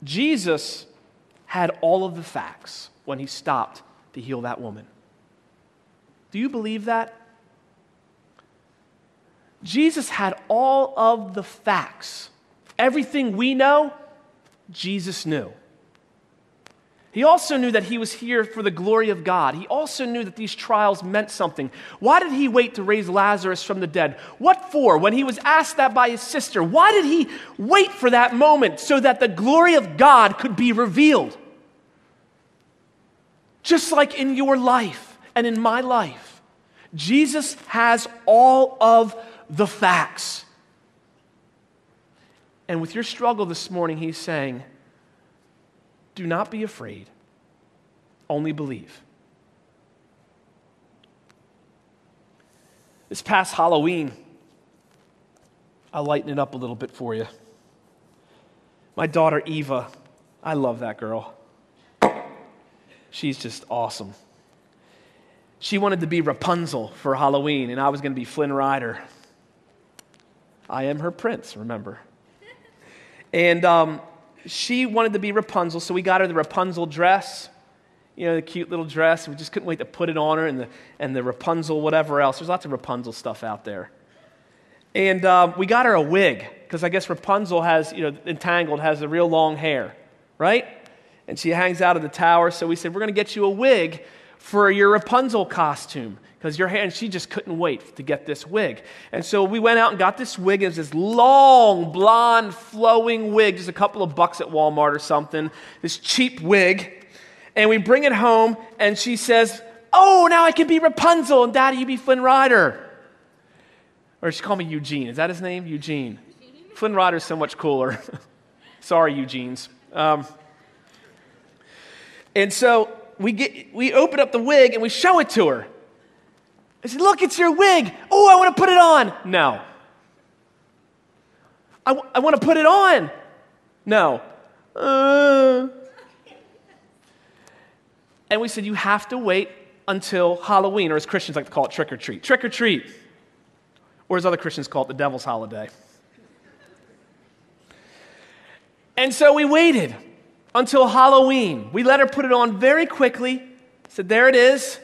Jesus had all of the facts when he stopped to heal that woman. Do you believe that? Jesus had all of the facts. Everything we know, Jesus knew. He also knew that he was here for the glory of God. He also knew that these trials meant something. Why did he wait to raise Lazarus from the dead? What for? When he was asked that by his sister, why did he wait for that moment so that the glory of God could be revealed? Just like in your life and in my life, Jesus has all of the facts. And with your struggle this morning, he's saying, do not be afraid, only believe. This past Halloween, I'll lighten it up a little bit for you. My daughter Eva, I love that girl. She's just awesome. She wanted to be Rapunzel for Halloween, and I was going to be Flynn Rider. I am her prince, remember? And she wanted to be Rapunzel, so we got her the Rapunzel dress, the cute little dress. We just couldn't wait to put it on her, and the Rapunzel whatever else. There's lots of Rapunzel stuff out there. And we got her a wig, because I guess Rapunzel has, Entangled has the real long hair, right? And she hangs out of the tower, so we said, we're going to get you a wig for your Rapunzel costume, because your hair, and she just couldn't wait to get this wig. And so we went out and got this wig. It was this long, blonde, flowing wig, just a couple of bucks at Walmart or something, this cheap wig. And we bring it home, and she says, oh, now I can be Rapunzel, and Daddy, you be Flynn Rider. Or she called me Eugene. Is that his name? Eugene. Flynn Rider's so much cooler. Sorry, Eugenes. And so we open up the wig, and we show it to her. I said, look, it's your wig. Oh, I want to put it on. No. I want to put it on. No. And we said, you have to wait until Halloween, or as Christians like to call it, trick or treat. Trick or treat. Or as other Christians call it, the devil's holiday. And so we waited until Halloween. We let her put it on very quickly. Said, there it is.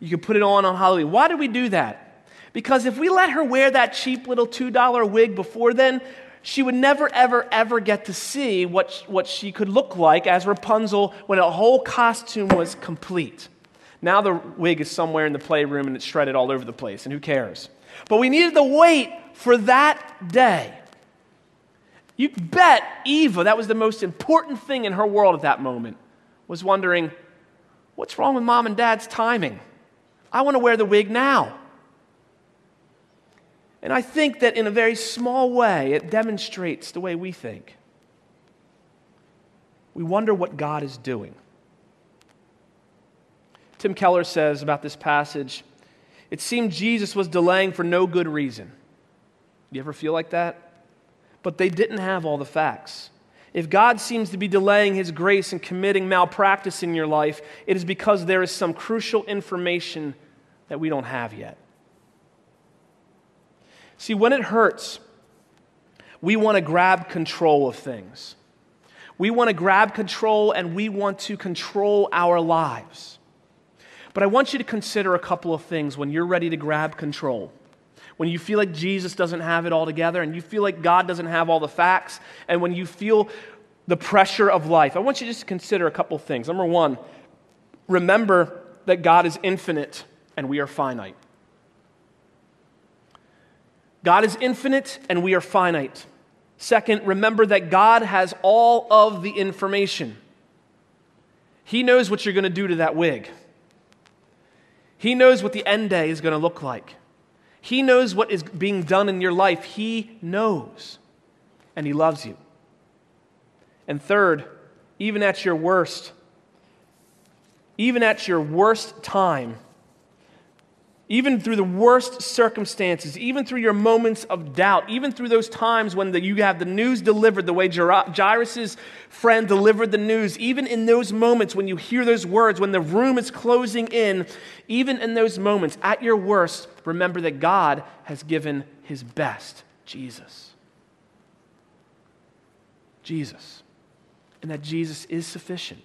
You can put it on Halloween. Why did we do that? Because if we let her wear that cheap little $2 wig before then, she would never, ever, ever get to see what she could look like as Rapunzel when a whole costume was complete. Now the wig is somewhere in the playroom and it's shredded all over the place, and who cares? But we needed to wait for that day. You bet Eva, that was the most important thing in her world at that moment, was wondering, what's wrong with Mom and Dad's timing? I want to wear the wig now. And I think that in a very small way, it demonstrates the way we think. We wonder what God is doing. Tim Keller says about this passage, it seemed Jesus was delaying for no good reason. You ever feel like that? But they didn't have all the facts. If God seems to be delaying His grace and committing malpractice in your life, it is because there is some crucial information that we don't have yet. See, when it hurts, we want to grab control of things. We want to grab control, and we want to control our lives. But I want you to consider a couple of things when you're ready to grab control. When you feel like Jesus doesn't have it all together, and you feel like God doesn't have all the facts, and when you feel the pressure of life, I want you just to consider a couple of things. Number one, remember that God is infinite and we are finite. God is infinite and we are finite. Second, remember that God has all of the information. He knows what you're going to do to that wig. He knows what the end day is going to look like. He knows what is being done in your life. He knows. And He loves you. And third, even at your worst time, even through the worst circumstances, even through your moments of doubt, even through those times when you have the news delivered the way Jairus' friend delivered the news, even in those moments when you hear those words, when the room is closing in, even in those moments, at your worst, remember that God has given His best, Jesus. Jesus. and that Jesus is sufficient.